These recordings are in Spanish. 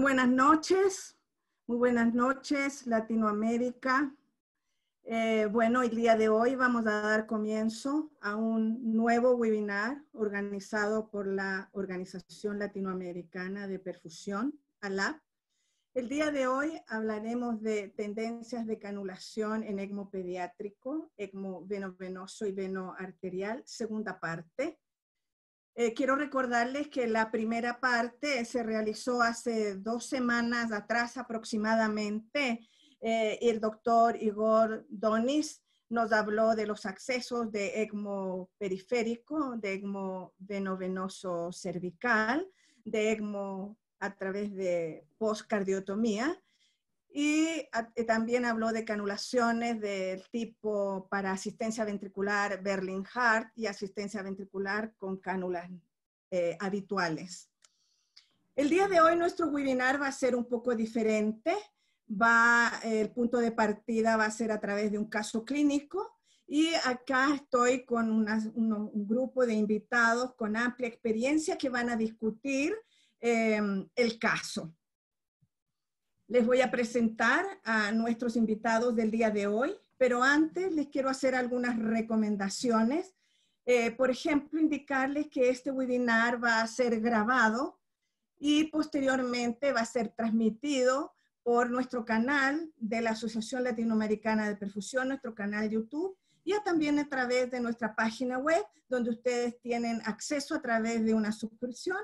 Muy buenas noches Latinoamérica. Bueno, el día de hoy vamos a dar comienzo a un nuevo webinar organizado por la Organización Latinoamericana de Perfusión, ALAP. El día de hoy hablaremos de tendencias de canulación en ECMO pediátrico, ECMO venovenoso y venoarterial, segunda parte. Quiero recordarles que la primera parte se realizó hace 2 semanas atrás aproximadamente. El doctor Igor Donis nos habló de los accesos de ECMO periférico, de ECMO venovenoso cervical, de ECMO a través de postcardiotomía. Y también habló de canulaciones del tipo para asistencia ventricular Berlin-Hart y asistencia ventricular con cánulas habituales. El día de hoy nuestro webinar va a ser un poco diferente. El punto de partida va a ser a través de un caso clínico y acá estoy con un grupo de invitados con amplia experiencia que van a discutir el caso. Les voy a presentar a nuestros invitados del día de hoy, pero antes les quiero hacer algunas recomendaciones. Por ejemplo, indicarles que este webinar va a ser grabado y posteriormente va a ser transmitido por nuestro canal de la Asociación Latinoamericana de Perfusión, nuestro canal YouTube, y también a través de nuestra página web, donde ustedes tienen acceso a través de una suscripción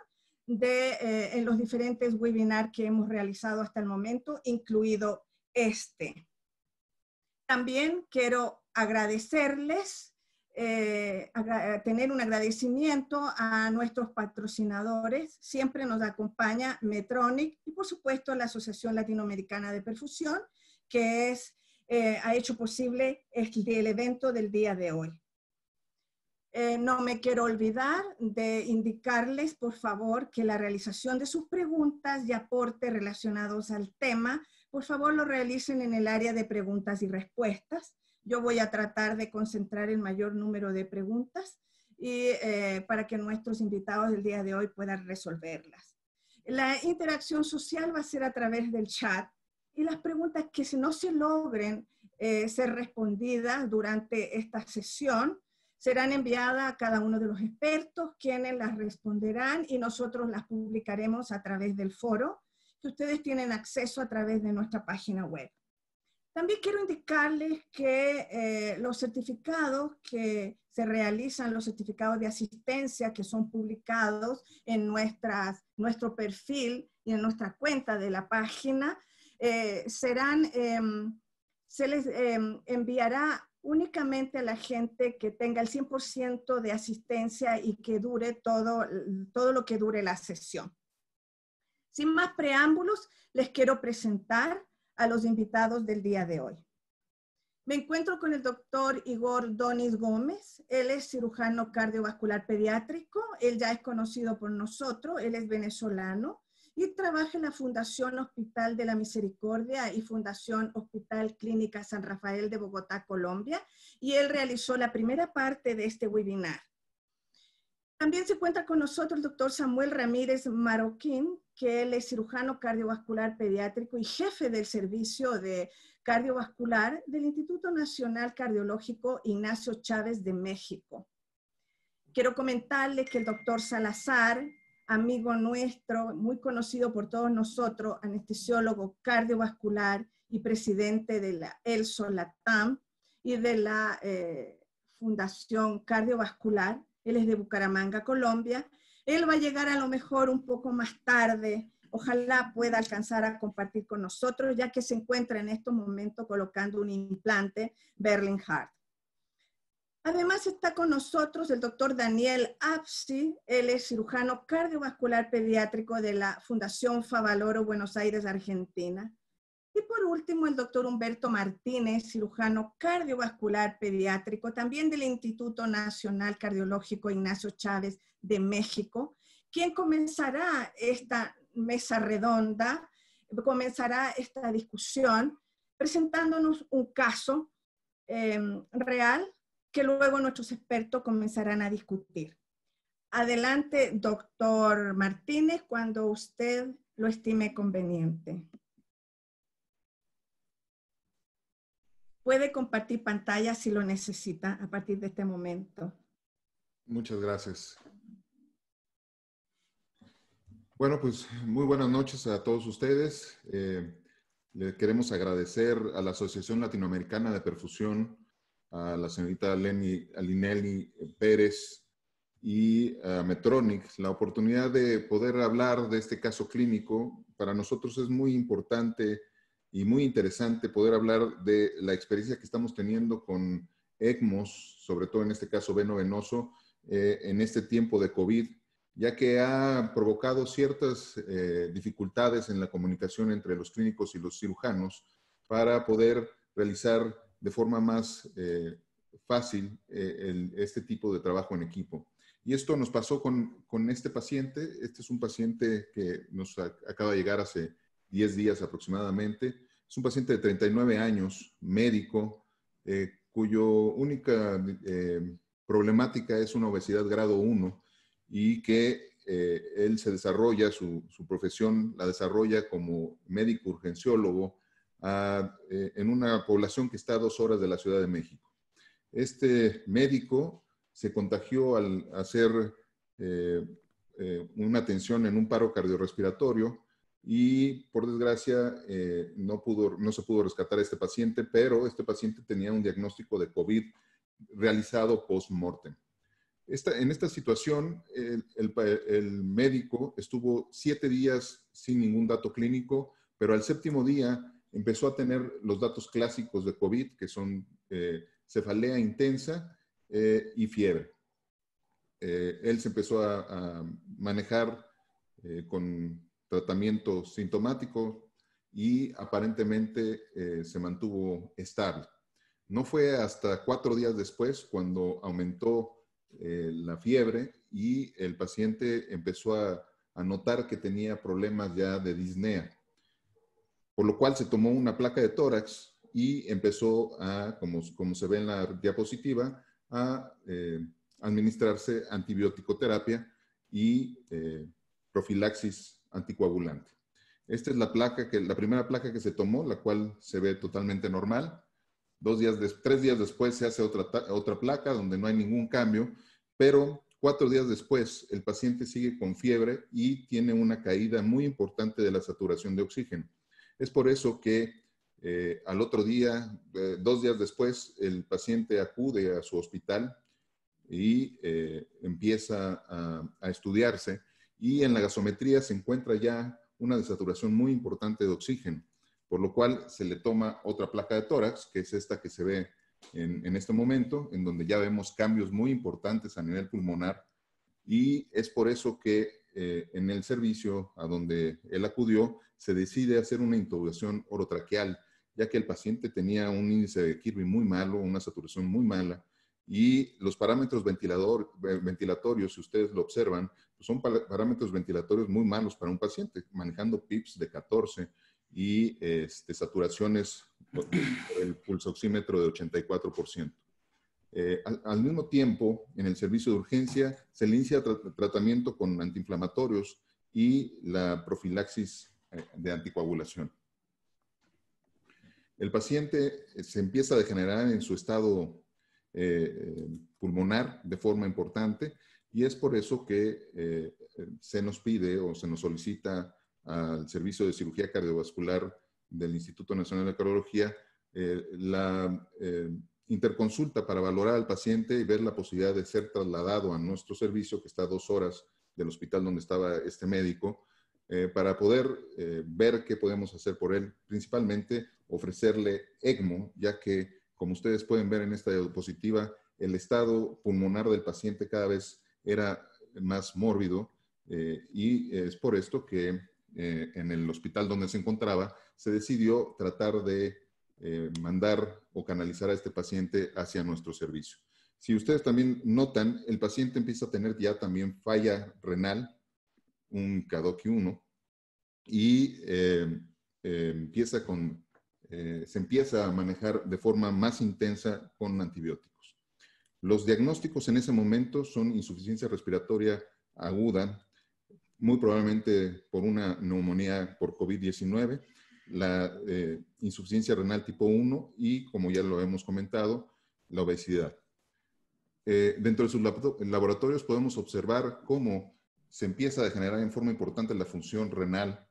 en los diferentes webinars que hemos realizado hasta el momento, incluido este. También quiero agradecerles, tener un agradecimiento a nuestros patrocinadores. Siempre nos acompaña Medtronic y por supuesto la Asociación Latinoamericana de Perfusión, que ha hecho posible el evento del día de hoy. No me quiero olvidar de indicarles, por favor, que la realización de sus preguntas y aportes relacionados al tema, por favor, lo realicen en el área de preguntas y respuestas. Yo voy a tratar de concentrar el mayor número de preguntas y para que nuestros invitados del día de hoy puedan resolverlas. La interacción social va a ser a través del chat y las preguntas que no se logren ser respondidas durante esta sesión serán enviadas a cada uno de los expertos, quienes las responderán y nosotros las publicaremos a través del foro, que ustedes tienen acceso a través de nuestra página web. También quiero indicarles que los certificados que se realizan, los certificados de asistencia que son publicados en nuestro perfil y en nuestra cuenta de la página, se les enviará únicamente a la gente que tenga el 100% de asistencia y que dure todo lo que dure la sesión. Sin más preámbulos, les quiero presentar a los invitados del día de hoy. Me encuentro con el doctor Igor Donis Gómez. Él es cirujano cardiovascular pediátrico. Él ya es conocido por nosotros. Él es venezolano y trabaja en la Fundación Hospital de la Misericordia y Fundación Hospital Clínica San Rafael de Bogotá, Colombia, y él realizó la primera parte de este webinar. También se encuentra con nosotros el doctor Samuel Ramírez Marroquín, que él es cirujano cardiovascular pediátrico y jefe del servicio de cardiovascular del Instituto Nacional Cardiológico Ignacio Chávez de México. Quiero comentarles que el doctor Salazar, amigo nuestro, muy conocido por todos nosotros, anestesiólogo cardiovascular y presidente de la ELSO Latam y de la Fundación Cardiovascular. Él es de Bucaramanga, Colombia. Él va a llegar a lo mejor un poco más tarde. Ojalá pueda alcanzar a compartir con nosotros, ya que se encuentra en estos momentos colocando un implante Berlin-Hart. Además está con nosotros el doctor Daniel Apsi, él es cirujano cardiovascular pediátrico de la Fundación Favaloro Buenos Aires, Argentina. Y por último, el doctor Humberto Martínez, cirujano cardiovascular pediátrico, también del Instituto Nacional Cardiológico Ignacio Chávez de México, quien comenzará esta mesa redonda, comenzará esta discusión presentándonos un caso real que luego nuestros expertos comenzarán a discutir. Adelante, doctor Martínez, cuando usted lo estime conveniente. Puede compartir pantalla si lo necesita a partir de este momento. Muchas gracias. Bueno, pues muy buenas noches a todos ustedes. Le queremos agradecer a la Asociación Latinoamericana de Perfusión, a la señorita Alinelli Pérez y a Medtronic la oportunidad de poder hablar de este caso clínico. Para nosotros es muy importante y muy interesante poder hablar de la experiencia que estamos teniendo con ECMOs, sobre todo en este caso veno-venoso, en este tiempo de COVID, ya que ha provocado ciertas dificultades en la comunicación entre los clínicos y los cirujanos para poder realizar de forma más fácil este tipo de trabajo en equipo. Y esto nos pasó con este paciente. Este es un paciente que nos acaba de llegar hace 10 días aproximadamente. Es un paciente de 39 años, médico, cuyo única problemática es una obesidad grado 1 y que él se desarrolla, su profesión la desarrolla como médico urgenciólogo en una población que está a 2 horas de la Ciudad de México. Este médico se contagió al hacer una atención en un paro cardiorrespiratorio y por desgracia no se pudo rescatar a este paciente, pero este paciente tenía un diagnóstico de COVID realizado post-mortem. En esta situación, el médico estuvo 7 días sin ningún dato clínico, pero al 7º día empezó a tener los datos clásicos de COVID, que son cefalea intensa y fiebre. Él se empezó a manejar con tratamiento sintomático y aparentemente se mantuvo estable. No fue hasta 4 días después cuando aumentó la fiebre y el paciente empezó a notar que tenía problemas ya de disnea, por lo cual se tomó una placa de tórax y empezó a, como se ve en la diapositiva, a administrarse antibiótico-terapia y profilaxis anticoagulante. Esta es la primera placa que se tomó, la cual se ve totalmente normal. 3 días después se hace otra placa donde no hay ningún cambio, pero 4 días después el paciente sigue con fiebre y tiene una caída muy importante de la saturación de oxígeno. Es por eso que al otro día, 2 días después, el paciente acude a su hospital y empieza a estudiarse, y en la gasometría se encuentra ya una desaturación muy importante de oxígeno, por lo cual se le toma otra placa de tórax, que es esta que se ve en este momento, en donde ya vemos cambios muy importantes a nivel pulmonar, y es por eso que en el servicio a donde él acudió se decide hacer una intubación orotraqueal, ya que el paciente tenía un índice de Kirby muy malo, una saturación muy mala, y los parámetros ventilatorios, si ustedes lo observan, pues son parámetros ventilatorios muy malos para un paciente, manejando PIPs de 14 y saturaciones por el pulsoxímetro de 84%. Al mismo tiempo, en el servicio de urgencia se le inicia tratamiento con antiinflamatorios y la profilaxis de anticoagulación. El paciente se empieza a degenerar en su estado pulmonar de forma importante, y es por eso que se nos pide o se nos solicita al Servicio de Cirugía Cardiovascular del Instituto Nacional de Cardiología la interconsulta para valorar al paciente y ver la posibilidad de ser trasladado a nuestro servicio, que está a 2 horas del hospital donde estaba este médico, para poder ver qué podemos hacer por él, principalmente ofrecerle ECMO, ya que, como ustedes pueden ver en esta diapositiva, el estado pulmonar del paciente cada vez era más mórbido, y es por esto que en el hospital donde se encontraba se decidió tratar de mandar o canalizar a este paciente hacia nuestro servicio. Si ustedes también notan, el paciente empieza a tener ya también falla renal, un KDOQI-1, y se empieza a manejar de forma más intensa con antibióticos. Los diagnósticos en ese momento son insuficiencia respiratoria aguda, muy probablemente por una neumonía por COVID-19, la insuficiencia renal tipo 1 y, como ya lo hemos comentado, la obesidad. Dentro de sus laboratorios podemos observar cómo se empieza a degenerar en forma importante la función renal,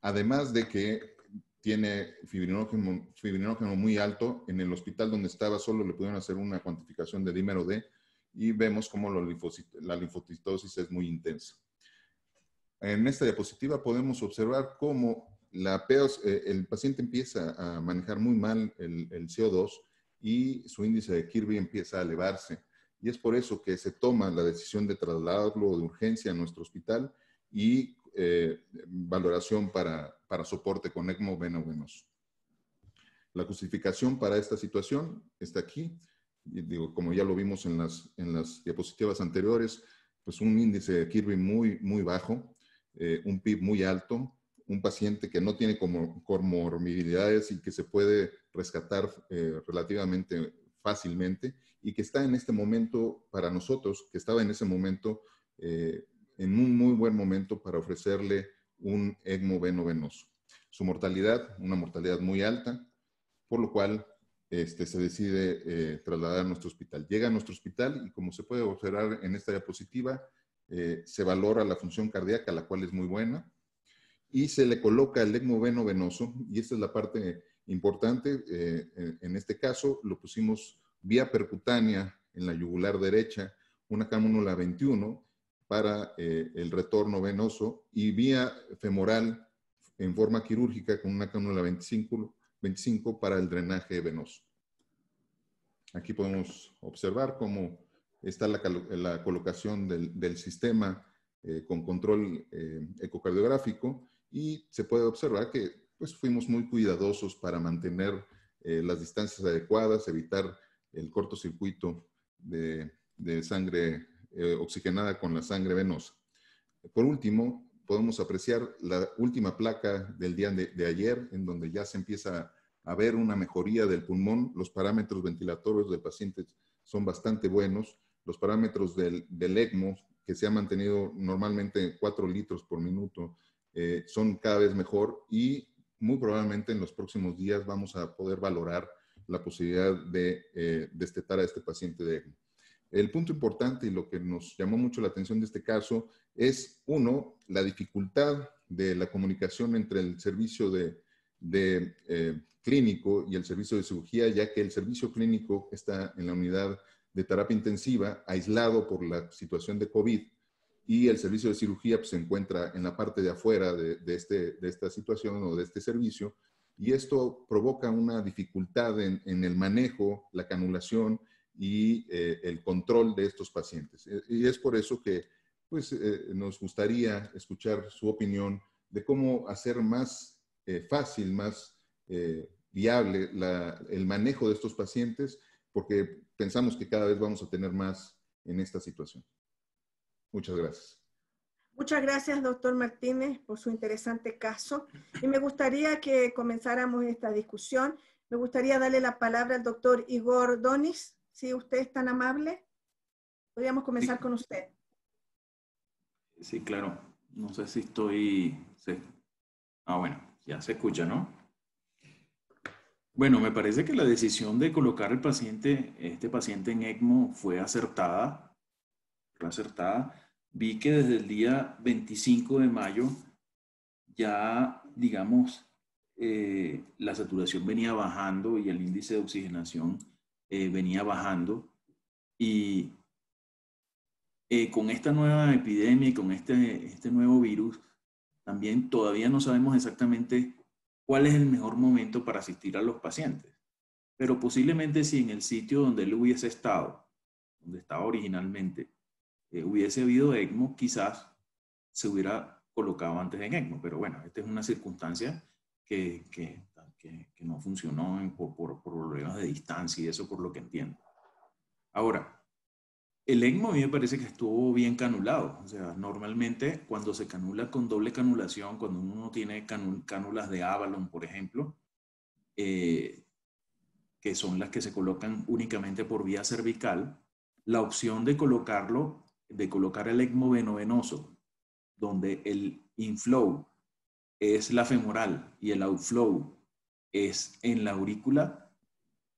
además de que tiene fibrinógeno muy alto. En el hospital donde estaba solo le pudieron hacer una cuantificación de dímero D y vemos cómo la linfocitosis es muy intensa. En esta diapositiva podemos observar cómo el paciente empieza a manejar muy mal el CO2 y su índice de Kirby empieza a elevarse. Y es por eso que se toma la decisión de trasladarlo de urgencia a nuestro hospital y valoración para soporte con ECMO veno-venoso. La justificación para esta situación está aquí. Y digo, como ya lo vimos en las diapositivas anteriores, pues un índice de Kirby muy bajo, un PIB muy alto, un paciente que no tiene comorbilidades y que se puede rescatar relativamente fácilmente y que está en este momento, para nosotros, que estaba en ese momento, en un muy buen momento para ofrecerle un ECMO veno-venoso. Su mortalidad, una mortalidad muy alta, por lo cual se decide trasladar a nuestro hospital. Llega a nuestro hospital y, como se puede observar en esta diapositiva, se valora la función cardíaca, la cual es muy buena, y se le coloca el ECMO veno-venoso, y esta es la parte importante. En este caso lo pusimos vía percutánea en la yugular derecha, una cánula 21 para el retorno venoso, y vía femoral en forma quirúrgica con una cánula 25 para el drenaje venoso. Aquí podemos observar cómo está la colocación del sistema con control ecocardiográfico, y se puede observar que pues, fuimos muy cuidadosos para mantener las distancias adecuadas, evitar el cortocircuito de sangre oxigenada con la sangre venosa. Por último, podemos apreciar la última placa del día de ayer, en donde ya se empieza a ver una mejoría del pulmón. Los parámetros ventilatorios del paciente son bastante buenos. Los parámetros del ECMO, que se ha mantenido normalmente 4 litros por minuto, son cada vez mejor, y muy probablemente en los próximos días vamos a poder valorar la posibilidad de destetar a este paciente de ECMO. El punto importante y lo que nos llamó mucho la atención de este caso es, uno, la dificultad de la comunicación entre el servicio clínico y el servicio de cirugía, ya que el servicio clínico está en la unidad de terapia intensiva, aislado por la situación de COVID, y el servicio de cirugía pues, se encuentra en la parte de afuera de esta situación o de este servicio, y esto provoca una dificultad en el manejo, la canulación y el control de estos pacientes. Y es por eso que pues, nos gustaría escuchar su opinión de cómo hacer más fácil, más viable el manejo de estos pacientes, porque pensamos que cada vez vamos a tener más en esta situación. Muchas gracias. Muchas gracias, doctor Martínez, por su interesante caso. Y me gustaría que comenzáramos esta discusión. Me gustaría darle la palabra al doctor Igor Donis. Si usted es tan amable, podríamos comenzar con usted. Sí, claro. No sé si estoy... bueno, ya se escucha, ¿no? Bueno, me parece que la decisión de colocar este paciente en ECMO fue acertada. Vi que desde el día 25 de mayo ya, digamos, la saturación venía bajando y el índice de oxigenación venía bajando. Y con esta nueva epidemia y con este nuevo virus, también todavía no sabemos exactamente cuál es el mejor momento para asistir a los pacientes. Pero posiblemente si en el sitio donde él hubiese estado, donde estaba originalmente, hubiese habido ECMO, quizás se hubiera colocado antes en ECMO. Pero bueno, esta es una circunstancia que no funcionó por problemas de distancia y eso por lo que entiendo. Ahora, el ECMO a mí me parece que estuvo bien canulado. O sea, normalmente cuando se canula con doble canulación, cuando uno tiene cánulas de Avalon, por ejemplo, que son las que se colocan únicamente por vía cervical, la opción de colocar el ECMO veno-venoso donde el inflow es la femoral y el outflow es en la aurícula,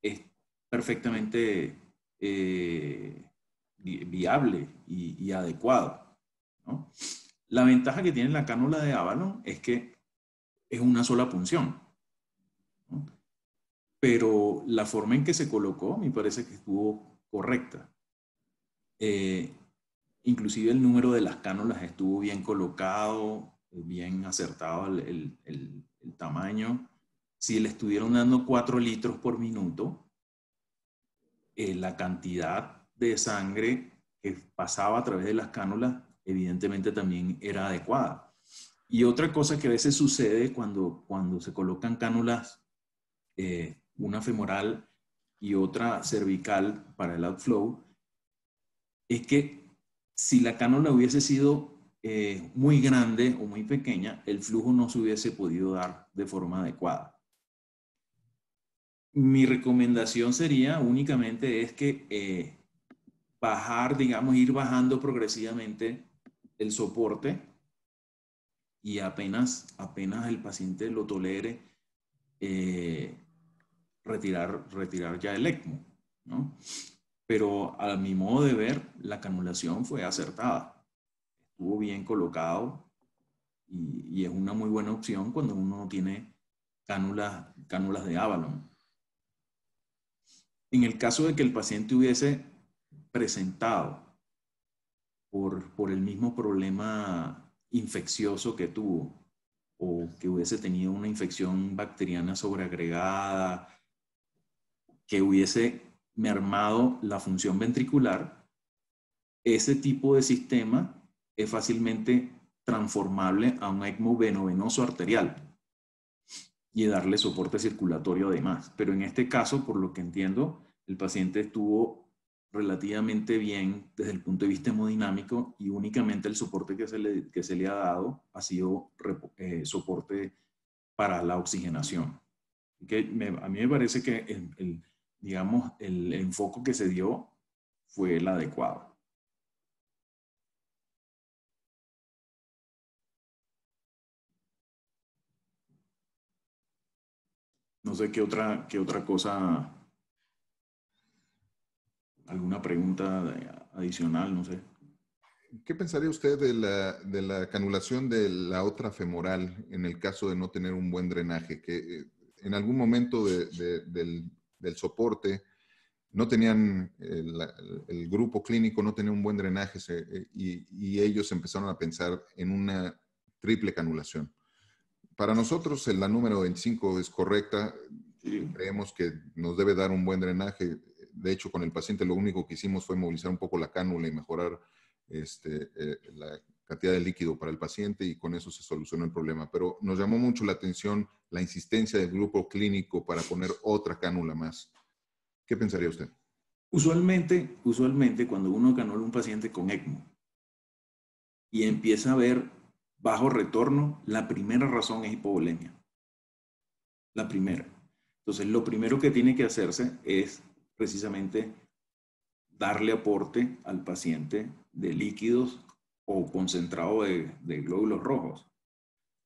es perfectamente viable y adecuado, ¿no? La ventaja que tiene la cánula de Avalon es que es una sola punción, ¿no? Pero la forma en que se colocó me parece que estuvo correcta. Inclusive el número de las cánulas estuvo bien colocado, bien acertado el tamaño. Si le estuvieron dando 4 litros por minuto, la cantidad de sangre que pasaba a través de las cánulas evidentemente también era adecuada. Y otra cosa que a veces sucede cuando se colocan cánulas, una femoral y otra cervical para el outflow, es que si la cánula hubiese sido muy grande o muy pequeña, el flujo no se hubiese podido dar de forma adecuada. Mi recomendación sería únicamente es que bajar, digamos, ir bajando progresivamente el soporte y apenas el paciente lo tolere, retirar ya el ECMO, ¿no? Pero a mi modo de ver, la canulación fue acertada. Estuvo bien colocado y es una muy buena opción cuando uno no tiene cánulas de Avalon. En el caso de que el paciente hubiese presentado por el mismo problema infeccioso que tuvo o que hubiese tenido una infección bacteriana sobreagregada, que hubiese mermado la función ventricular, ese tipo de sistema es fácilmente transformable a un ECMO venovenoso arterial y darle soporte circulatorio además. Pero en este caso, por lo que entiendo, el paciente estuvo relativamente bien desde el punto de vista hemodinámico y únicamente el soporte que se le ha dado ha sido soporte para la oxigenación. A mí me parece que digamos, el enfoque que se dio fue el adecuado. No sé qué otra cosa, alguna pregunta adicional, no sé. ¿Qué pensaría usted de la canulación de la otra femoral en el caso de no tener un buen drenaje? Que en algún momento del soporte no tenían, el grupo clínico no tenía un buen drenaje y ellos empezaron a pensar en una triple canulación. Para nosotros la número 25 es correcta. Sí. Creemos que nos debe dar un buen drenaje. De hecho, con el paciente lo único que hicimos fue movilizar un poco la cánula y mejorar la cantidad de líquido para el paciente y con eso se solucionó el problema. Pero nos llamó mucho la atención la insistencia del grupo clínico para poner otra cánula más. ¿Qué pensaría usted? Usualmente cuando uno canula un paciente con ECMO y empieza a ver bajo retorno, la primera razón es hipovolemia. La primera. Entonces, lo primero que tiene que hacerse es precisamente darle aporte al paciente de líquidos o concentrado de glóbulos rojos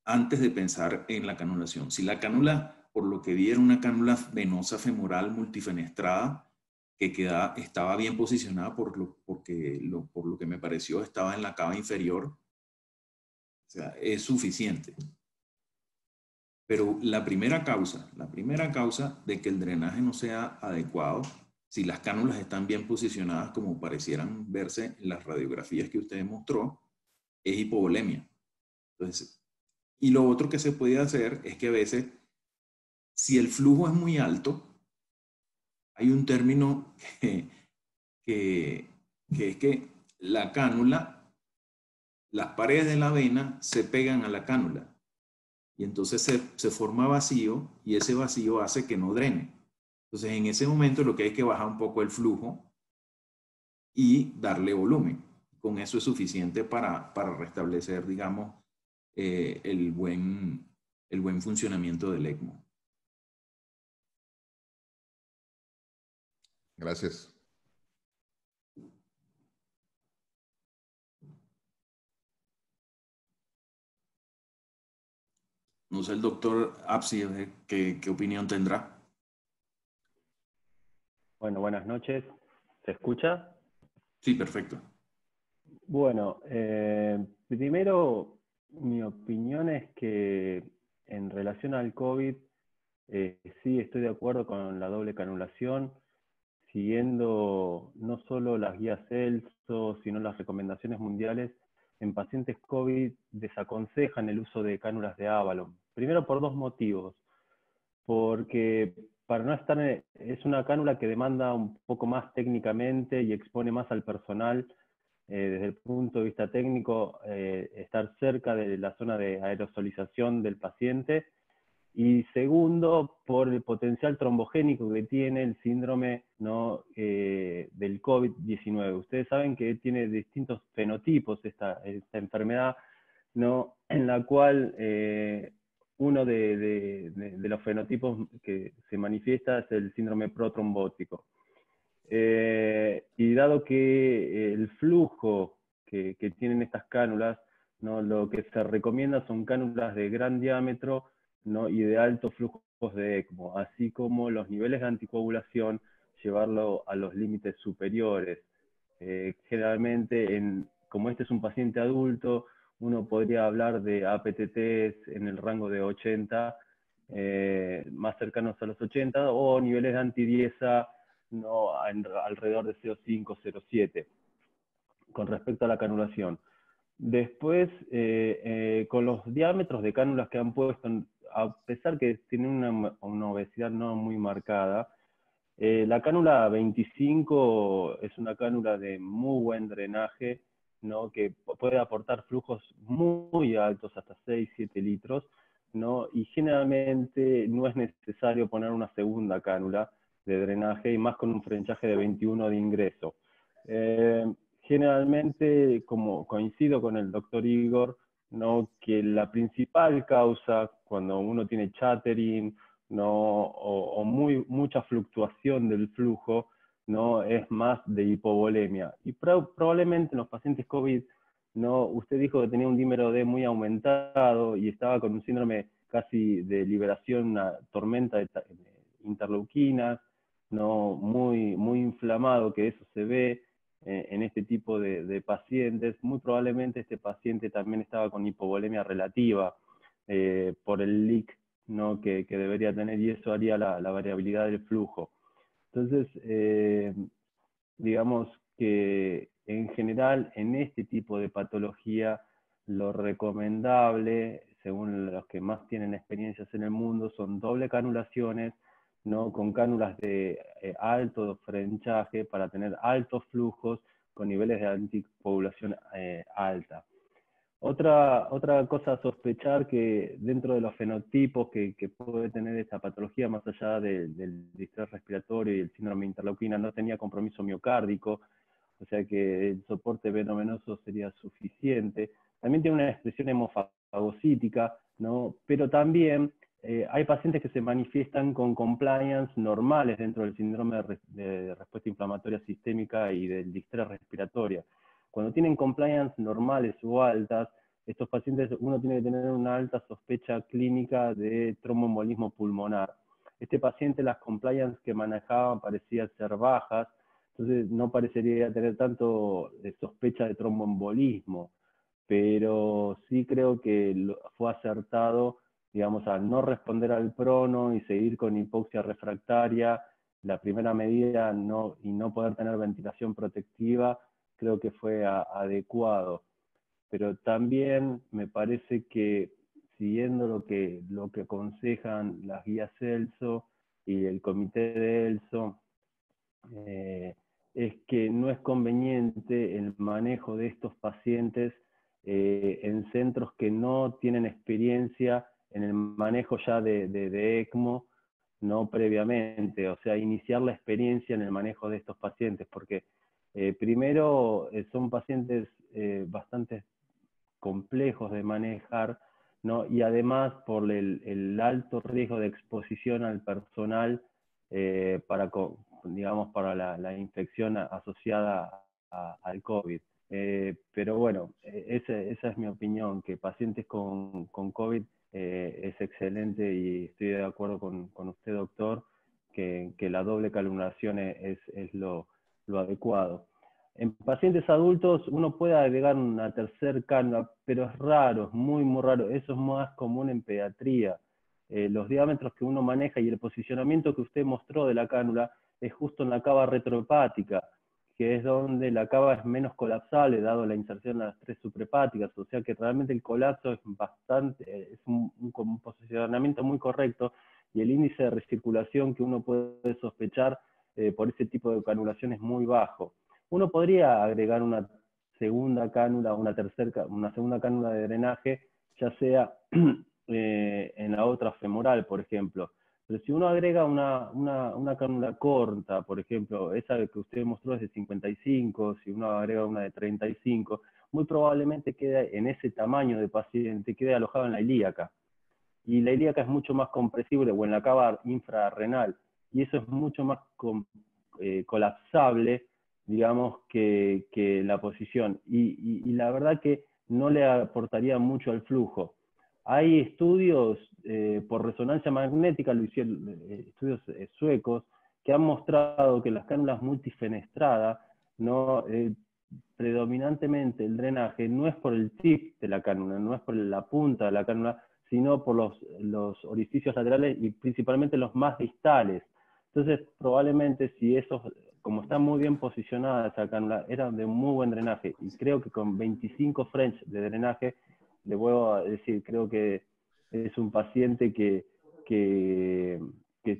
antes de pensar en la canulación. Si la cánula, por lo que vi, era una cánula venosa femoral multifenestrada que estaba bien posicionada por lo que me pareció estaba en la cava inferior, o sea, es suficiente. Pero la primera causa de que el drenaje no sea adecuado, si las cánulas están bien posicionadas como parecieran verse en las radiografías que usted mostró, es hipovolemia. Entonces, y lo otro que se puede hacer es que a veces, si el flujo es muy alto, hay un término que es que la cánula, las paredes de la vena se pegan a la cánula. Y entonces se forma vacío y ese vacío hace que no drene. Entonces en ese momento lo que hay es que bajar un poco el flujo y darle volumen. Con eso es suficiente para restablecer, digamos, el buen funcionamiento del ECMO. Gracias. No sé el doctor Apsi, ¿qué opinión tendrá? Bueno, buenas noches. ¿Se escucha? Sí, perfecto. Bueno, primero mi opinión es que en relación al COVID, sí estoy de acuerdo con la doble canulación, siguiendo no solo las guías ELSO, sino las recomendaciones mundiales. En pacientes COVID desaconsejan el uso de cánulas de Avalon. Primero por dos motivos. Porque para no estar es una cánula que demanda un poco más técnicamente y expone más al personal desde el punto de vista técnico, estar cerca de la zona de aerosolización del paciente, y segundo, por el potencial trombogénico que tiene el síndrome, ¿no? Del COVID-19. Ustedes saben que tiene distintos fenotipos esta enfermedad, ¿no? En la cual uno de los fenotipos que se manifiesta es el síndrome protrombótico. Y dado que el flujo que tienen estas cánulas, ¿no? Lo que se recomienda son cánulas de gran diámetro, ¿no? Y de altos flujos de ECMO, así como los niveles de anticoagulación, llevarlo a los límites superiores. Generalmente, como este es un paciente adulto, uno podría hablar de APTTs en el rango de 80, más cercanos a los 80, o niveles de antidiesa, no, alrededor de 0,5, 0,7, con respecto a la canulación. Después, con los diámetros de cánulas que han puesto, a pesar que tienen una obesidad no muy marcada, la cánula 25 es una cánula de muy buen drenaje, ¿no? Que puede aportar flujos muy altos, hasta 6, 7 litros, ¿no? Y generalmente no es necesario poner una segunda cánula de drenaje, y más con un frenchaje de 21 de ingreso. Generalmente, como coincido con el doctor Igor, ¿no? Que la principal causa cuando uno tiene chattering, ¿no? o mucha fluctuación del flujo, ¿no? Es más de hipovolemia. Y probablemente en los pacientes COVID, ¿no? Usted dijo que tenía un dímero D muy aumentado y estaba con un síndrome casi de liberación, una tormenta de interleuquinas, ¿no? Muy inflamado, que eso se ve en este tipo de pacientes. Muy probablemente este paciente también estaba con hipovolemia relativa por el leak, ¿no? que debería tener, y eso haría la variabilidad del flujo. Entonces, digamos que en general en este tipo de patología lo recomendable, según los que más tienen experiencias en el mundo, son doble canulaciones, ¿no? Con cánulas de alto frenchaje para tener altos flujos con niveles de anticoagulación alta. Otra cosa a sospechar, que dentro de los fenotipos que puede tener esta patología, más allá del distrés respiratorio y el síndrome de interleuquina, no tenía compromiso miocárdico, o sea que el soporte venovenoso sería suficiente. También tiene una expresión hemofagocítica, ¿no? Pero también hay pacientes que se manifiestan con compliance normales dentro del síndrome de respuesta inflamatoria sistémica y del distrés respiratorio. Cuando tienen compliance normales o altas, estos pacientes, uno tiene que tener una alta sospecha clínica de tromboembolismo pulmonar. Este paciente, las compliance que manejaban parecían ser bajas, entonces no parecería tener tanto sospecha de tromboembolismo, pero sí creo que fue acertado, digamos, al no responder al prono y seguir con hipoxia refractaria. La primera medida y no poder tener ventilación protectiva, creo que fue adecuado. Pero también me parece que, siguiendo lo que aconsejan las guías ELSO y el comité de ELSO, es que no es conveniente el manejo de estos pacientes en centros que no tienen experiencia en el manejo ya de ECMO, no previamente. O sea, iniciar la experiencia en el manejo de estos pacientes, porque primero son pacientes bastante complejos de manejar, ¿no? Y además por el alto riesgo de exposición al personal para la infección asociada al COVID. Pero bueno, esa es mi opinión, que pacientes con COVID es excelente y estoy de acuerdo con usted, doctor, que la doble canulación es lo adecuado. En pacientes adultos uno puede agregar una tercer cánula, pero es raro, es muy, muy raro. Eso es más común en pediatría. Los diámetros que uno maneja y el posicionamiento que usted mostró de la cánula es justo en la cava retrohepática, que es donde la cava es menos colapsable, dado la inserción a las 3 suprahepáticas. O sea que realmente el colapso es bastante, es un posicionamiento muy correcto, y el índice de recirculación que uno puede sospechar por ese tipo de canulación es muy bajo. Uno podría agregar una segunda cánula, una segunda cánula de drenaje, ya sea en la otra femoral, por ejemplo. Pero si uno agrega una cánula corta, por ejemplo, esa que usted mostró es de 55, si uno agrega una de 35, muy probablemente quede en ese tamaño de paciente, quede alojado en la ilíaca. Y la ilíaca es mucho más compresible, o en la cava infrarrenal, y eso es mucho más colapsable, digamos, que la posición. Y la verdad que no le aportaría mucho al flujo. Hay estudios por resonancia magnética, lo hicieron estudios suecos, que han mostrado que las cánulas multifenestradas, no, predominantemente el drenaje no es por el tip de la cánula, no es por la punta de la cánula, sino por los orificios laterales y principalmente los más distales. Entonces, probablemente si esos, como está muy bien posicionada esa cánula, era de muy buen drenaje, y creo que con 25 French de drenaje, le vuelvo a decir, creo que es un paciente que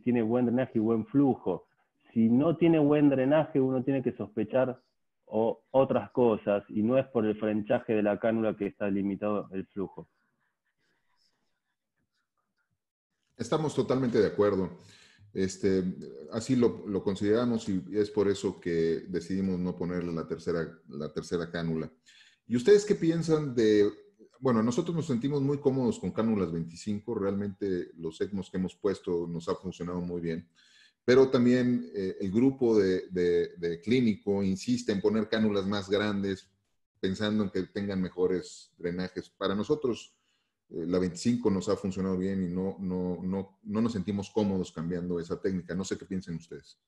tiene buen drenaje y buen flujo. Si no tiene buen drenaje, uno tiene que sospechar otras cosas, y no es por el frenchaje de la cánula que está limitado el flujo. Estamos totalmente de acuerdo. Así lo consideramos, y es por eso que decidimos no ponerle la tercera cánula. ¿Y ustedes qué piensan de...? Bueno, nosotros nos sentimos muy cómodos con cánulas 25, realmente los ECMOs que hemos puesto nos ha funcionado muy bien, pero también el grupo de clínico insiste en poner cánulas más grandes, pensando en que tengan mejores drenajes. Para nosotros, la 25 nos ha funcionado bien y no nos sentimos cómodos cambiando esa técnica. No sé qué piensen ustedes.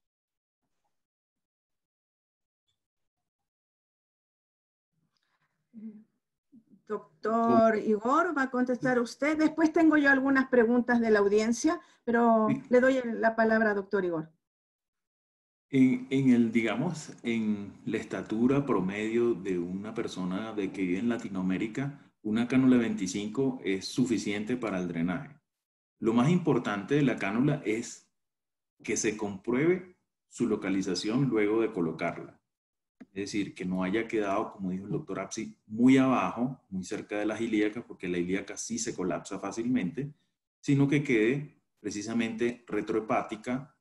Doctor Igor, ¿va a contestar usted? Después tengo yo algunas preguntas de la audiencia, pero le doy la palabra a doctor Igor. Digamos, en la estatura promedio de una persona que vive en Latinoamérica, una cánula 25 es suficiente para el drenaje. Lo más importante de la cánula es que se compruebe su localización luego de colocarla. Es decir, que no haya quedado, como dijo el doctor Apsi, muy abajo, muy cerca de las ilíacas, porque la ilíaca sí se colapsa fácilmente, sino que quede precisamente retrohepática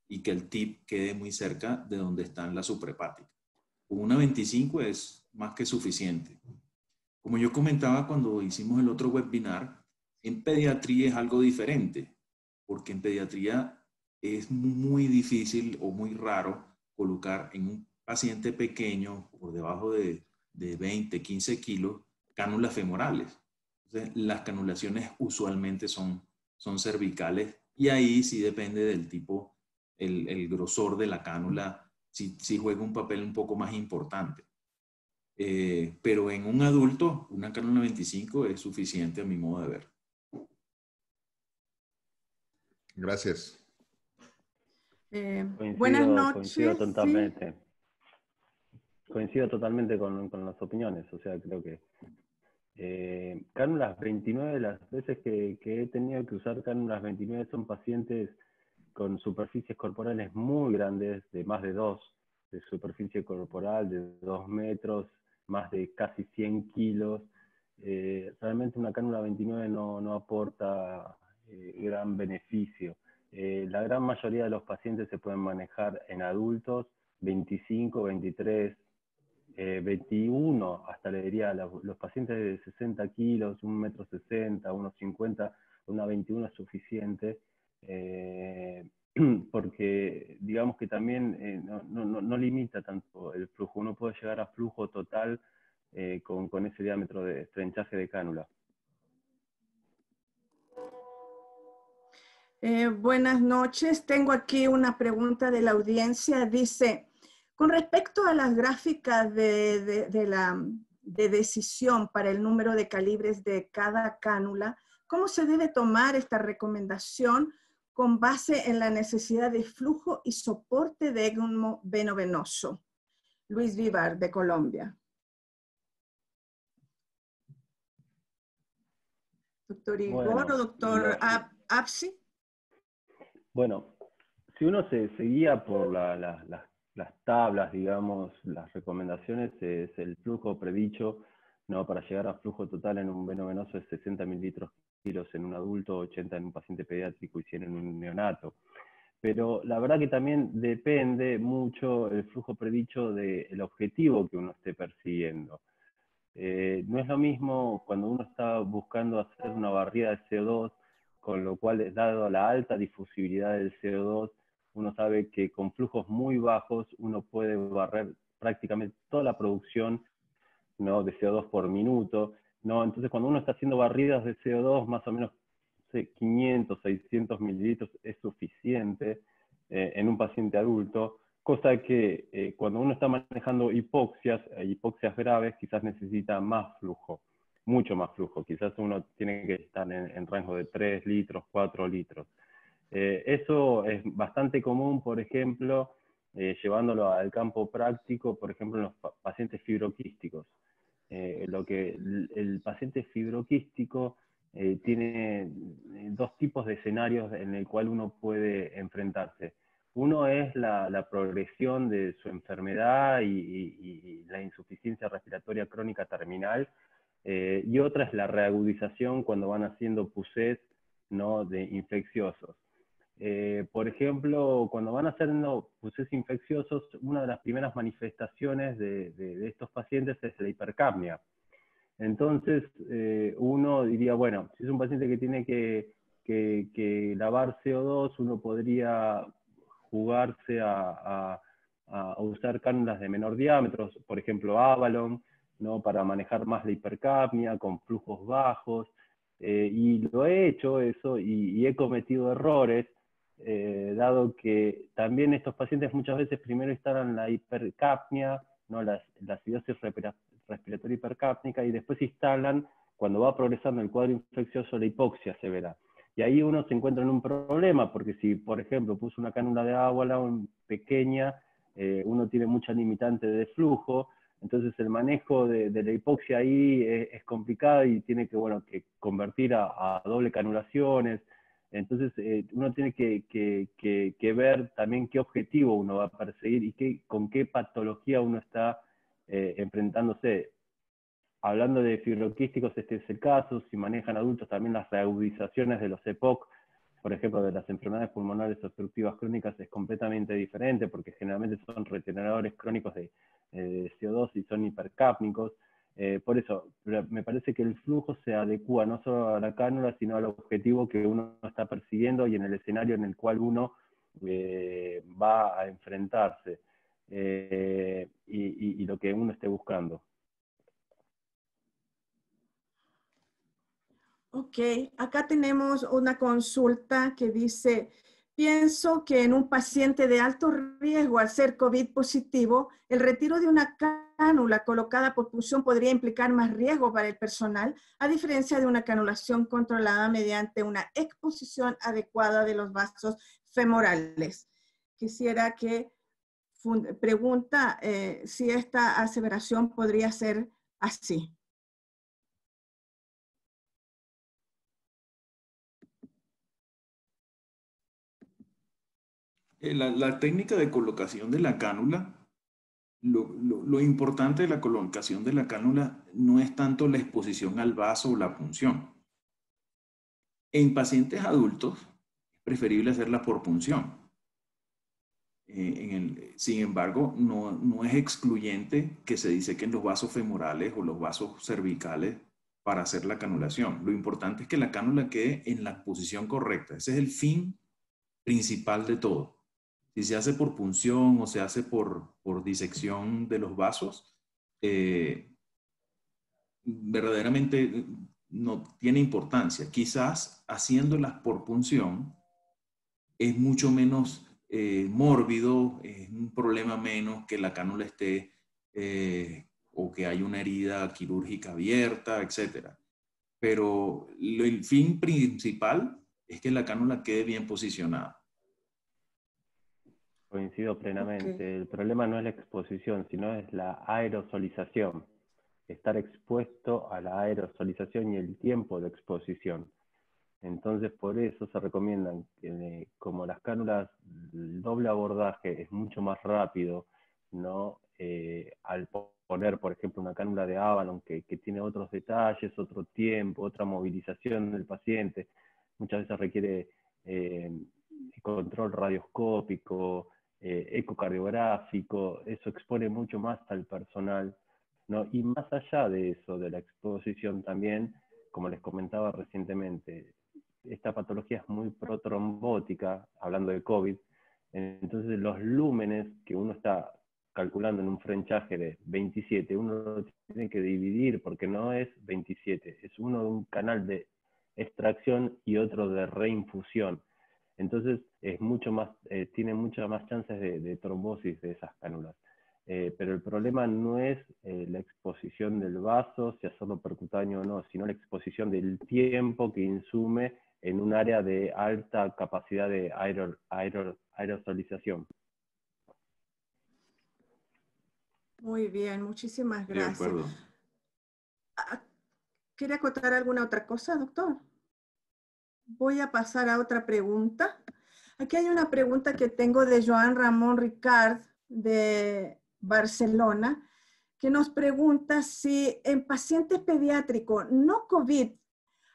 y que el tip quede muy cerca de donde están las suprahepáticas. Con una 25 es más que suficiente. Como yo comentaba cuando hicimos el otro webinar, en pediatría es algo diferente, porque en pediatría es muy difícil o muy raro colocar en un paciente pequeño, por debajo de 20, 15 kilos, cánulas femorales. Entonces, las canulaciones usualmente son cervicales, y ahí sí depende del tipo, el grosor de la cánula, sí juega un papel un poco más importante. Pero en un adulto, una cánula 25 es suficiente a mi modo de ver. Gracias. Buenas noches. Coincido totalmente. ¿Sí? Coincido totalmente con las opiniones. O sea, creo que cánulas 29, las veces que he tenido que usar cánulas 29 son pacientes con superficies corporales muy grandes, de más de 2 de superficie corporal, de 2 metros, más de casi 100 kilos. Realmente una cánula 29 no aporta gran beneficio. La gran mayoría de los pacientes se pueden manejar en adultos, 25, 23, 21, hasta le diría, los pacientes de 60 kilos, 1,60 metros, 1,50 m, una 21 es suficiente. porque digamos que también no limita tanto el flujo. Uno puede llegar a flujo total con ese diámetro de estrechaje de cánula. Buenas noches. Tengo aquí una pregunta de la audiencia. Dice, con respecto a las gráficas de decisión para el número de calibres de cada cánula, ¿cómo se debe tomar esta recomendación con base en la necesidad de flujo y soporte de ECMO veno-venoso? Luis Vivar, de Colombia. ¿Doctor Igor o doctor Apsi? Bueno, si uno se guía por las tablas, digamos, las recomendaciones, es el flujo predicho, ¿no? Para llegar a flujo total en un veno-venoso es 60 mililitros en un adulto, 80 en un paciente pediátrico y 100 en un neonato. Pero la verdad que también depende mucho el flujo predicho del objetivo que uno esté persiguiendo. No es lo mismo cuando uno está buscando hacer una barrida de CO2, con lo cual, dado la alta difusibilidad del CO2, uno sabe que con flujos muy bajos uno puede barrer prácticamente toda la producción, ¿no?, de CO2 por minuto, ¿no? Entonces, cuando uno está haciendo barridas de CO2, más o menos 500, 600 mililitros es suficiente en un paciente adulto, cosa que cuando uno está manejando hipoxias graves, quizás necesita más flujo, mucho más flujo. Quizás uno tiene que estar en rango de 3 litros, 4 litros. Eso es bastante común, por ejemplo, llevándolo al campo práctico, por ejemplo, en los pacientes fibroquísticos. El paciente fibroquístico tiene dos tipos de escenarios en el cual uno puede enfrentarse. Uno es la progresión de su enfermedad y la insuficiencia respiratoria crónica terminal, y otra es la reagudización cuando van haciendo PUSES, ¿no?, de infecciosos. Por ejemplo, cuando van haciendo PUSES infecciosos, una de las primeras manifestaciones de estos pacientes es la hipercapnia. Entonces, uno diría, bueno, si es un paciente que tiene que lavar CO2, uno podría jugarse a usar cánulas de menor diámetro, por ejemplo Avalon, ¿no?, para manejar más la hipercapnia con flujos bajos, y lo he hecho eso y he cometido errores, dado que también estos pacientes muchas veces primero instalan la hipercapnia, ¿no?, la acidosis respiratoria hipercápnica, y después instalan, cuando va progresando el cuadro infeccioso, la hipoxia severa. Y ahí uno se encuentra en un problema, porque si, por ejemplo, puso una cánula de Avalon pequeña, uno tiene mucha limitante de flujo, entonces el manejo de la hipoxia ahí es complicado y tiene que, bueno, que convertir a doble canulaciones. Entonces uno tiene que ver también qué objetivo uno va a perseguir y con qué patología uno está enfrentándose. Hablando de fibroquísticos, este es el caso. Si manejan adultos, también las reagudizaciones de los EPOC, por ejemplo, de las enfermedades pulmonares obstructivas crónicas, es completamente diferente, porque generalmente son retenedores crónicos de CO2 y son hipercápnicos. Por eso, me parece que el flujo se adecua no solo a la cánula, sino al objetivo que uno está persiguiendo y en el escenario en el cual uno va a enfrentarse, y lo que uno esté buscando. Ok, acá tenemos una consulta que dice, pienso que en un paciente de alto riesgo al ser COVID positivo, el retiro de una cánula colocada por punción podría implicar más riesgo para el personal, a diferencia de una canulación controlada mediante una exposición adecuada de los vasos femorales. Quisiera que pregunta si esta aseveración podría ser así. La técnica de colocación de la cánula, lo importante de la colocación de la cánula no es tanto la exposición al vaso o la punción. En pacientes adultos es preferible hacerla por punción. Sin embargo, no es excluyente que se disequen los vasos femorales o los vasos cervicales para hacer la canulación. Lo importante es que la cánula quede en la posición correcta. Ese es el fin principal de todo. Si se hace por punción o se hace por disección de los vasos, verdaderamente no tiene importancia. Quizás haciéndolas por punción es mucho menos mórbido, es un problema menos que la cánula esté o que hay una herida quirúrgica abierta, etc. Pero el fin principal es que la cánula quede bien posicionada. Coincido plenamente. Okay. El problema no es la exposición, sino es la aerosolización. Estar expuesto a la aerosolización y el tiempo de exposición. Entonces, por eso se recomiendan que, como las cánulas, el doble abordaje es mucho más rápido, ¿no? Al poner, por ejemplo, una cánula de Avalon que tiene otros detalles, otro tiempo, otra movilización del paciente, muchas veces requiere control radioscópico, ecocardiográfico, eso expone mucho más al personal, ¿no? Y más allá de eso, de la exposición también, como les comentaba recientemente, esta patología es muy protrombótica, hablando de COVID, entonces los lúmenes que uno está calculando en un frenchaje de 27, uno lo tiene que dividir porque no es 27, es uno de un canal de extracción y otro de reinfusión. Entonces es mucho más, tiene muchas más chances de trombosis de esas cánulas. Pero el problema no es la exposición del vaso, si hacerlo percutáneo o no, sino la exposición del tiempo que insume en un área de alta capacidad de aerosolización. Muy bien, muchísimas De gracias. acuerdo. ¿Quiere acotar alguna otra cosa, doctor? Voy a pasar a otra pregunta. Aquí hay una pregunta que tengo de Joan Ramón Ricard de Barcelona, que nos pregunta si en pacientes pediátricos no COVID,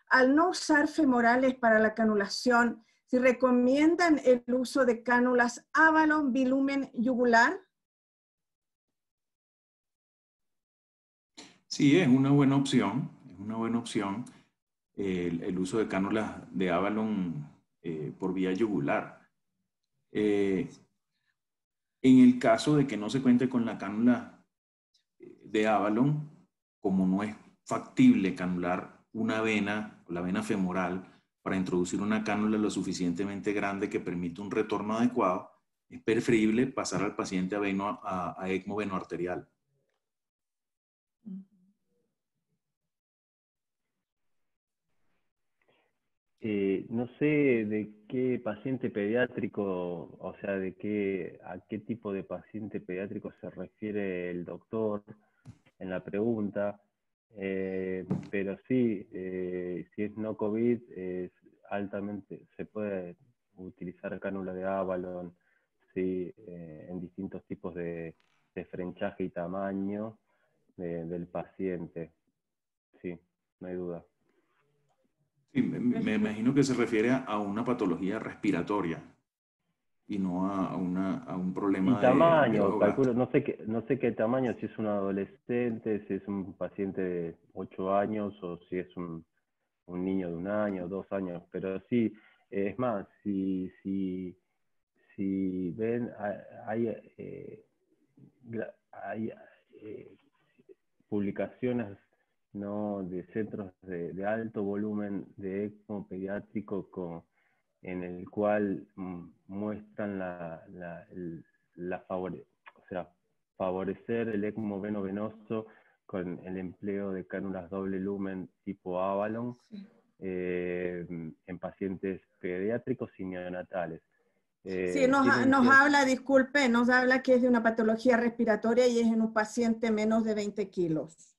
al no usar femorales para la canulación, si recomiendan el uso de cánulas Avalon bilumen yugular. Sí, es una buena opción, es una buena opción el uso de cánulas de Avalon por vía yugular. En el caso de que no se cuente con la cánula de Avalon, como no es factible canular una vena, la vena femoral, para introducir una cánula lo suficientemente grande que permita un retorno adecuado, es preferible pasar al paciente a ECMO venoarterial. No sé de qué paciente pediátrico, o sea, a qué tipo de paciente pediátrico se refiere el doctor en la pregunta, pero sí, si es no COVID, altamente se puede utilizar cánula de Avalon, sí, en distintos tipos de frenchaje y tamaño del paciente, sí, no hay duda. Sí, me imagino que se refiere a una patología respiratoria y no a un Y problema de tamaño, ojo gato. calculo, no sé qué tamaño, si es un adolescente, si es un paciente de 8 años o si es un niño de 1 año, 2 años, pero sí, es más, si ven, hay publicaciones, ¿no?, de centros de alto volumen de ECMO pediátrico en el cual muestran o sea, favorecer el ECMO veno-venoso con el empleo de cánulas doble lumen tipo Avalon, Sí. En pacientes pediátricos y neonatales. Sí, nos habla, disculpe, nos habla que es de una patología respiratoria y es en un paciente menos de 20 kilos.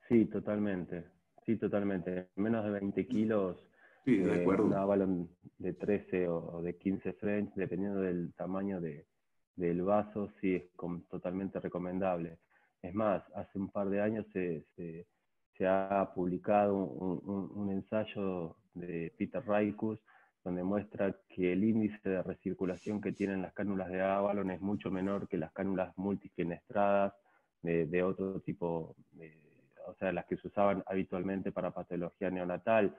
Sí, totalmente. Sí, totalmente. Menos de 20 kilos, Sí, de acuerdo. un Avalon de 13 o de 15 French, dependiendo del tamaño del vaso, sí es totalmente recomendable. Es más, hace un par de años se ha publicado un ensayo de Peter Raikus donde muestra que el índice de recirculación que tienen las cánulas de Avalon es mucho menor que las cánulas multifenestradas de otro tipo, o sea, las que se usaban habitualmente para patología neonatal.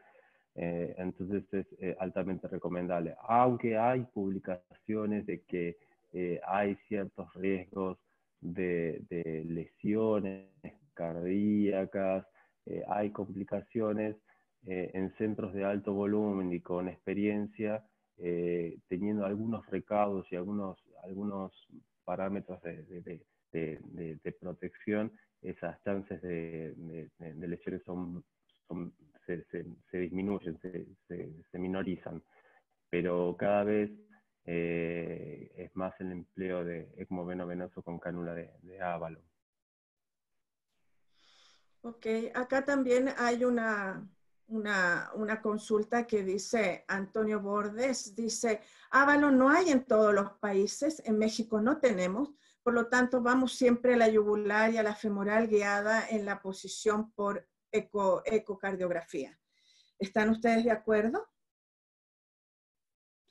Entonces es altamente recomendable. Aunque hay publicaciones de que hay ciertos riesgos de lesiones cardíacas, hay complicaciones en centros de alto volumen y con experiencia, teniendo algunos recaudos y algunos parámetros de protección, esas chances de lesiones se disminuyen, se minorizan. Pero cada vez es más el empleo de ECMO veno-venoso con cánula de Avalon. Ok, acá también hay una consulta que dice Antonio Bordes, dice, Avalon no hay en todos los países, en México no tenemos, por lo tanto vamos siempre a la yugular y a la femoral guiada en la posición por ecocardiografía. ¿Están ustedes de acuerdo?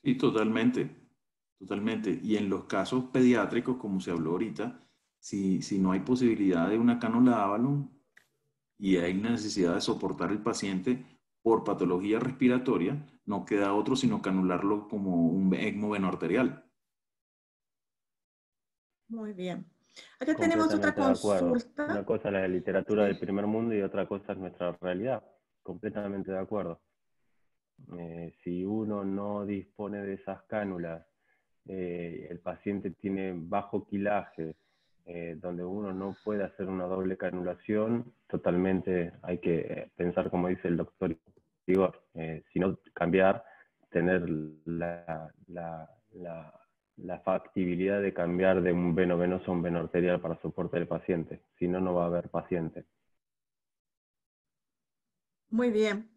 Sí, totalmente, totalmente. Y en los casos pediátricos, como se habló ahorita, si no hay posibilidad de una cánula Avalon y hay necesidad de soportar el paciente por patología respiratoria, no queda otro sino canularlo como un ECMO venoarterial. Muy bien. Acá tenemos otra Completamente de acuerdo. consulta. Una cosa es la literatura Sí. del primer mundo y otra cosa es nuestra realidad. Completamente de acuerdo. Si uno no dispone de esas cánulas, el paciente tiene bajo quilaje, donde uno no puede hacer una doble canulación, totalmente hay que pensar, como dice el doctor Igor, sino cambiar, tener la factibilidad de cambiar de un veno venoso a un veno arterial para soporte del paciente, si no, no va a haber paciente. Muy bien.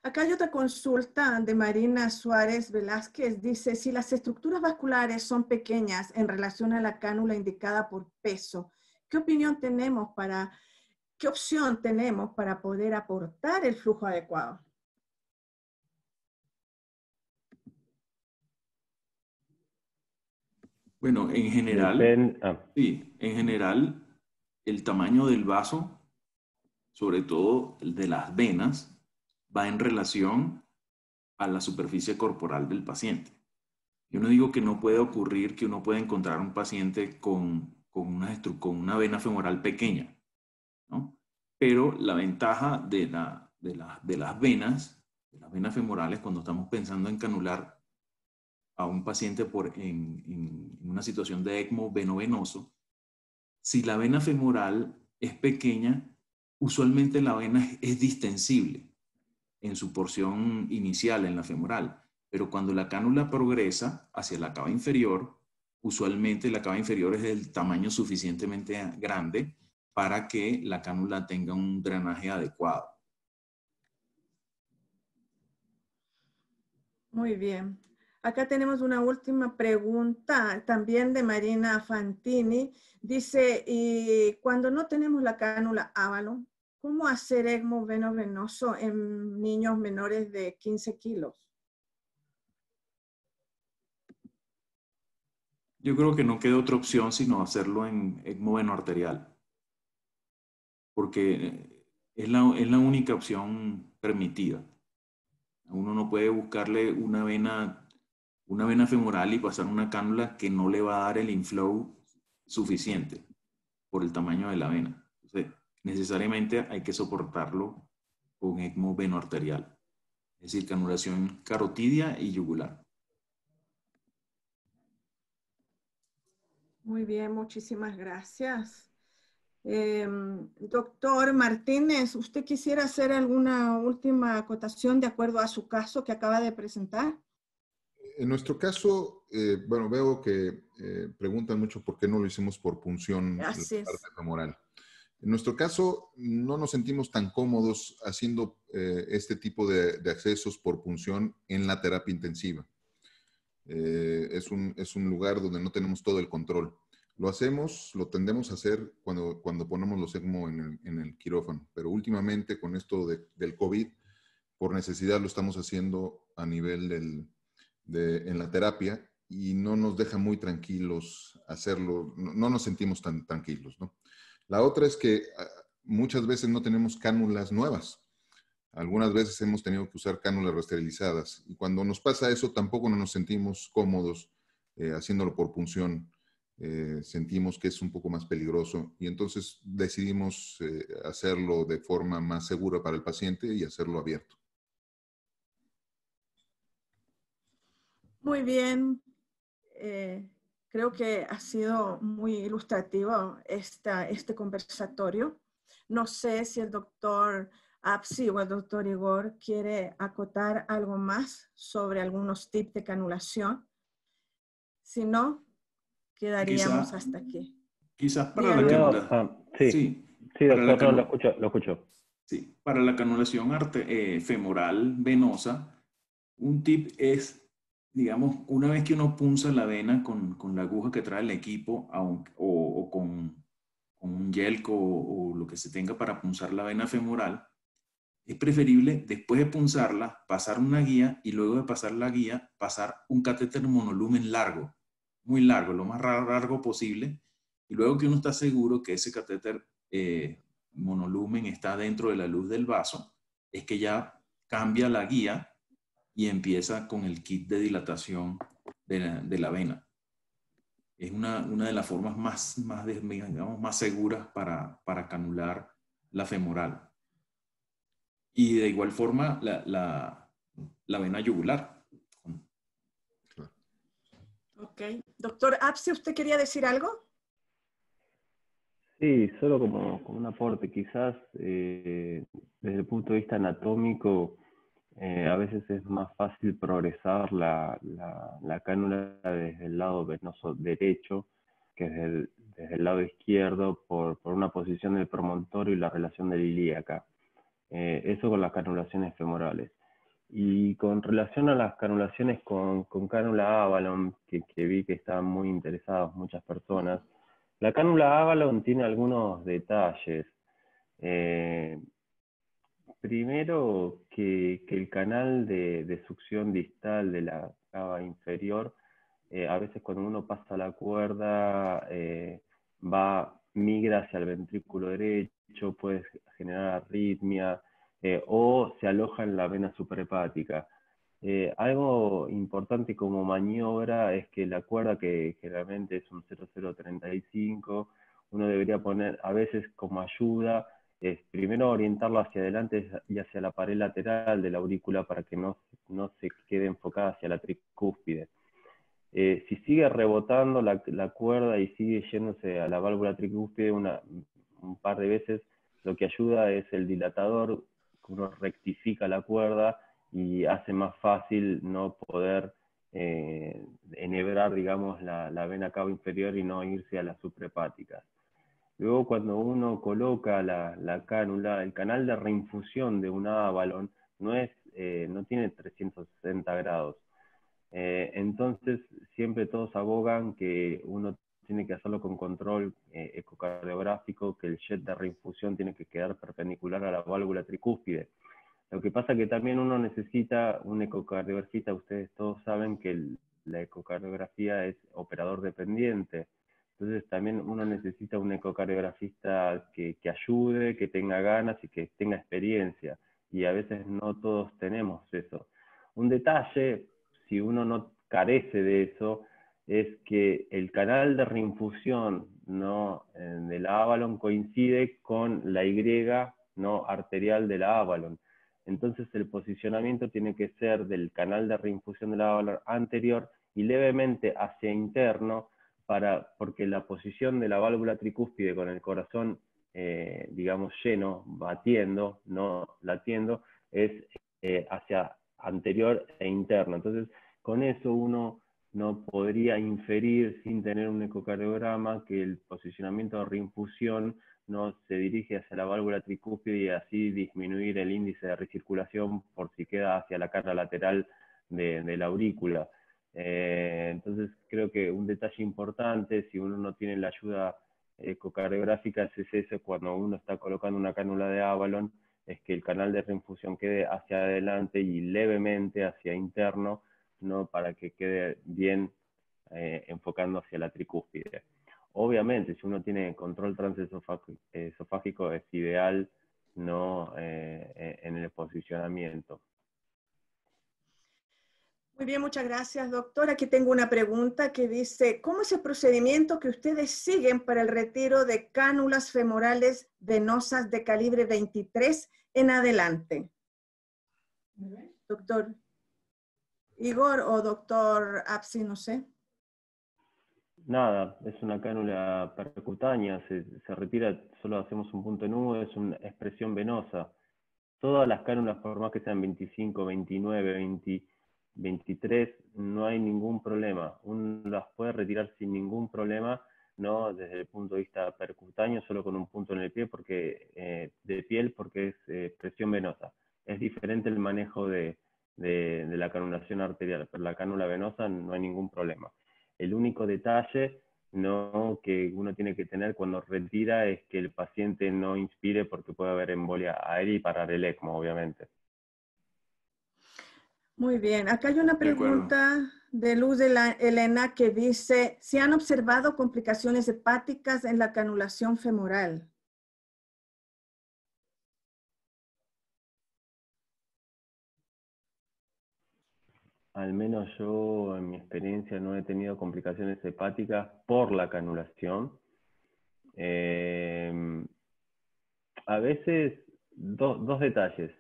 Acá hay otra consulta de Marina Suárez Velázquez. Dice, si las estructuras vasculares son pequeñas en relación a la cánula indicada por peso, ¿qué opción tenemos para poder aportar el flujo adecuado? Bueno, en general, sí, en general, el tamaño del vaso, sobre todo el de las venas, va en relación a la superficie corporal del paciente. Yo no digo que no puede ocurrir que uno pueda encontrar un paciente con una vena femoral pequeña, ¿no? Pero la ventaja de las venas femorales, cuando estamos pensando en canular a un paciente en una situación de ECMO veno-venoso, si la vena femoral es pequeña, usualmente la vena es distensible en su porción inicial, en la femoral. Pero cuando la cánula progresa hacia la cava inferior, usualmente la cava inferior es del tamaño suficientemente grande para que la cánula tenga un drenaje adecuado. Muy bien. Acá tenemos una última pregunta también de Marina Fantini. Dice, y cuando no tenemos la cánula Avalon, ¿cómo hacer ECMO veno-venoso en niños menores de 15 kilos? Yo creo que no queda otra opción sino hacerlo en ECMO venoarterial, porque es la única opción permitida. Uno no puede buscarle una vena femoral y pasar una cánula que no le va a dar el inflow suficiente por el tamaño de la vena. Entonces, necesariamente hay que soportarlo con ECMO venoarterial, es decir, canulación carotidia y yugular. Muy bien, muchísimas gracias. Doctor Martínez, ¿usted quisiera hacer alguna última acotación de acuerdo a su caso que acaba de presentar? En nuestro caso, bueno, veo que preguntan mucho por qué no lo hicimos por punción la parte femoral. En nuestro caso, no nos sentimos tan cómodos haciendo este tipo de accesos por punción en la terapia intensiva. Es un lugar donde no tenemos todo el control. Lo tendemos a hacer cuando ponemos los ECMO en el quirófano, pero últimamente con esto del COVID, por necesidad lo estamos haciendo a nivel en la terapia y no nos deja muy tranquilos hacerlo, no nos sentimos tan tranquilos, ¿no? La otra es que muchas veces no tenemos cánulas nuevas. Algunas veces hemos tenido que usar cánulas reesterilizadas y cuando nos pasa eso tampoco no nos sentimos cómodos haciéndolo por punción. Sentimos que es un poco más peligroso y entonces decidimos hacerlo de forma más segura para el paciente y hacerlo abierto. Muy bien. Creo que ha sido muy ilustrativo este conversatorio. No sé si el doctor Apsi o el doctor Igor quiere acotar algo más sobre algunos tips de canulación. Si no, quedaríamos hasta aquí. Quizás para la Díganos. canulación. Sí, sí, Para la doctor, no, lo escucho. Sí, para la canulación femoral venosa, un tip es, digamos, una vez que uno punza la vena con la aguja que trae el equipo o con un yelco o lo que se tenga para punzar la vena femoral, es preferible después de punzarla pasar una guía y luego de pasar la guía pasar un catéter monolumen largo, muy largo, lo más largo posible, y luego que uno está seguro que ese catéter monolumen está dentro de la luz del vaso, es que ya cambia la guía y empieza con el kit de dilatación de la vena. Es una de las formas digamos, más seguras para canular la femoral. Y de igual forma la vena yugular. Ok. Doctor Apsi, ¿usted quería decir algo? Sí, solo como un aporte, quizás desde el punto de vista anatómico, a veces es más fácil progresar la cánula desde el lado venoso derecho que desde el lado izquierdo por una posición del promontorio y la relación del ilíaca. Eso con las canulaciones femorales. Y con relación a las canulaciones con cánula Avalon, que vi que estaban muy interesados muchas personas, la cánula Avalon tiene algunos detalles. Primero, que el canal de succión distal de la cava inferior, a veces cuando uno pasa la cuerda, migra hacia el ventrículo derecho, puede generar arritmia, o se aloja en la vena suprahepática. Algo importante como maniobra es que la cuerda, que generalmente es un 0035, uno debería poner a veces como ayuda, es primero orientarlo hacia adelante y hacia la pared lateral de la aurícula para que no se quede enfocada hacia la tricúspide. Si sigue rebotando la cuerda y sigue yéndose a la válvula tricúspide un par de veces, lo que ayuda es el dilatador, que uno rectifica la cuerda y hace más fácil no poder enhebrar, digamos, la vena cava inferior y no irse a las suprahepáticas. Luego, cuando uno coloca la cánula, el canal de reinfusión de un Avalon no tiene 360 grados. Entonces, siempre todos abogan que uno tiene que hacerlo con control ecocardiográfico, que el jet de reinfusión tiene que quedar perpendicular a la válvula tricúspide. Lo que pasa es que también uno necesita un ecocardiografista. Ustedes todos saben que la ecocardiografía es operador dependiente. Entonces también uno necesita un ecocardiografista que ayude, que tenga ganas y que tenga experiencia. Y a veces no todos tenemos eso. Un detalle, si uno no carece de eso, es que el canal de reinfusión de la Avalon coincide con la Y arterial de la Avalon. Entonces el posicionamiento tiene que ser del canal de reinfusión de la Avalon anterior y levemente hacia interno, porque la posición de la válvula tricúspide con el corazón, digamos, lleno, batiendo, no latiendo, es hacia anterior e interno. Entonces, con eso uno no podría inferir, sin tener un ecocardiograma, que el posicionamiento de reinfusión no se dirige hacia la válvula tricúspide y así disminuir el índice de recirculación por si queda hacia la cara lateral de la aurícula. Entonces creo que un detalle importante, si uno no tiene la ayuda ecocardiográfica, es ese cuando uno está colocando una cánula de Avalon, es que el canal de reinfusión quede hacia adelante y levemente hacia interno, ¿no? Para que quede bien enfocando hacia la tricúspide. Obviamente, si uno tiene control transesofágico, es ideal no en el posicionamiento. Muy bien, muchas gracias, doctor. Aquí tengo una pregunta que dice, ¿cómo es el procedimiento que ustedes siguen para el retiro de cánulas femorales venosas de calibre 23 en adelante? Doctor Igor o doctor Apsi, no sé. Nada, es una cánula percutánea, se retira, solo hacemos un punto en U, es una expresión venosa. Todas las cánulas, por más que sean 25, 29, 20, 23, no hay ningún problema. Uno las puede retirar sin ningún problema, no desde el punto de vista percutáneo, solo con un punto en el pie, porque de piel, porque es presión venosa. Es diferente el manejo de la canulación arterial, pero la cánula venosa no hay ningún problema. El único detalle que uno tiene que tener cuando retira es que el paciente no inspire porque puede haber embolia aérea y parar el ECMO, obviamente. Muy bien. Acá hay una pregunta de Luz de Elena que dice, ¿se han observado complicaciones hepáticas en la canulación femoral? Al menos yo, en mi experiencia, no he tenido complicaciones hepáticas por la canulación. A veces, dos detalles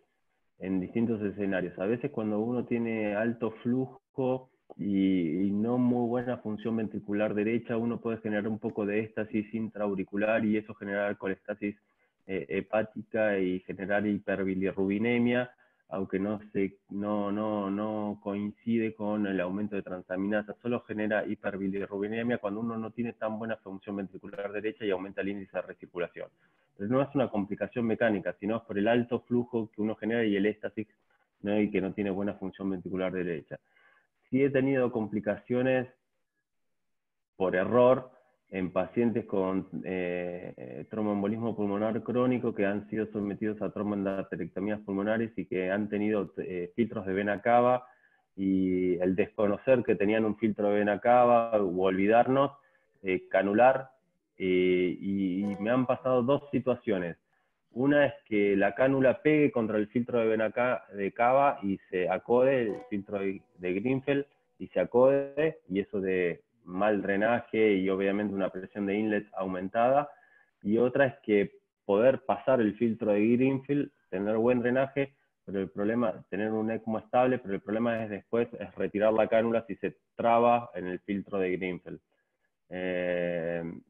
en distintos escenarios. A veces cuando uno tiene alto flujo y no muy buena función ventricular derecha, uno puede generar un poco de éstasis intraauricular y eso generar colestasis hepática y generar hiperbilirrubinemia, aunque no coincide con el aumento de transaminasa, solo genera hiperbilirrubinemia cuando uno no tiene tan buena función ventricular derecha y aumenta el índice de recirculación. Pero no es una complicación mecánica, sino es por el alto flujo que uno genera y el éstasis, ¿no? Y que no tiene buena función ventricular derecha. Sí he tenido complicaciones por error en pacientes con tromboembolismo pulmonar crónico que han sido sometidos a tromboendarterectomías pulmonares y que han tenido filtros de vena cava, y el desconocer que tenían un filtro de vena cava o olvidarnos, canular, y me han pasado dos situaciones. Una es que la cánula pegue contra el filtro de vena cava y se acode, el filtro de Greenfeld, y se acode, y eso de mal drenaje y obviamente una presión de inlet aumentada. Y otra es que poder pasar el filtro de Greenfeld, tener buen drenaje, pero el problema, tener un ECMO estable, pero el problema es después retirar la cánula si se traba en el filtro de Greenfeld.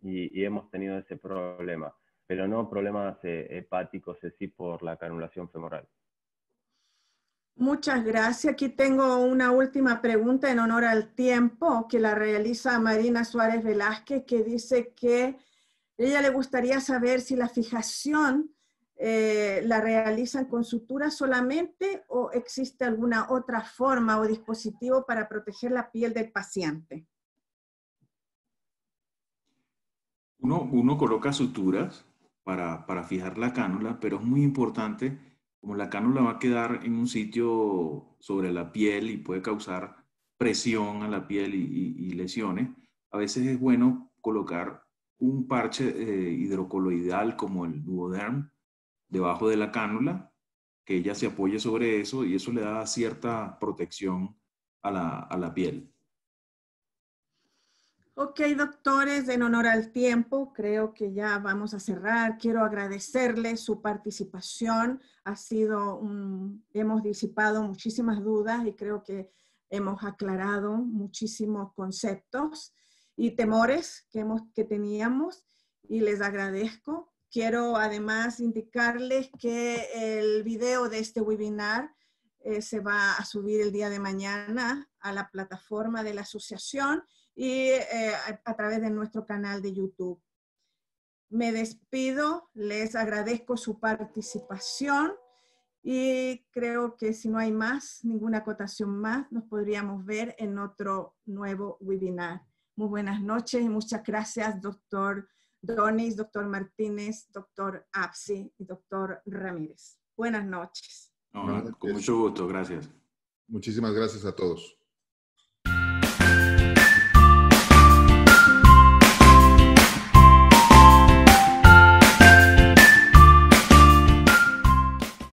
Y hemos tenido ese problema, pero no problemas hepáticos así por la canulación femoral. Muchas gracias. Aquí tengo una última pregunta en honor al tiempo que la realiza Marina Suárez Velázquez, que dice que ella le gustaría saber si la fijación la realizan con sutura solamente o existe alguna otra forma o dispositivo para proteger la piel del paciente. Uno coloca suturas para fijar la cánula, pero es muy importante, como la cánula va a quedar en un sitio sobre la piel y puede causar presión a la piel y lesiones, a veces es bueno colocar un parche hidrocoloidal como el Duoderm debajo de la cánula, que ella se apoye sobre eso y eso le da cierta protección a la piel. Ok, doctores, en honor al tiempo, creo que ya vamos a cerrar. Quiero agradecerles su participación. Hemos disipado muchísimas dudas y creo que hemos aclarado muchísimos conceptos y temores que teníamos y les agradezco. Quiero además indicarles que el video de este webinar se va a subir el día de mañana a la plataforma de la asociación y a través de nuestro canal de YouTube. Me despido, les agradezco su participación y creo que si no hay ninguna acotación más, nos podríamos ver en otro nuevo webinar. Muy buenas noches y muchas gracias, doctor Donis, doctor Martínez, doctor Apsi y doctor Ramírez. Buenas noches. No, con mucho gusto, gracias. Muchísimas gracias a todos.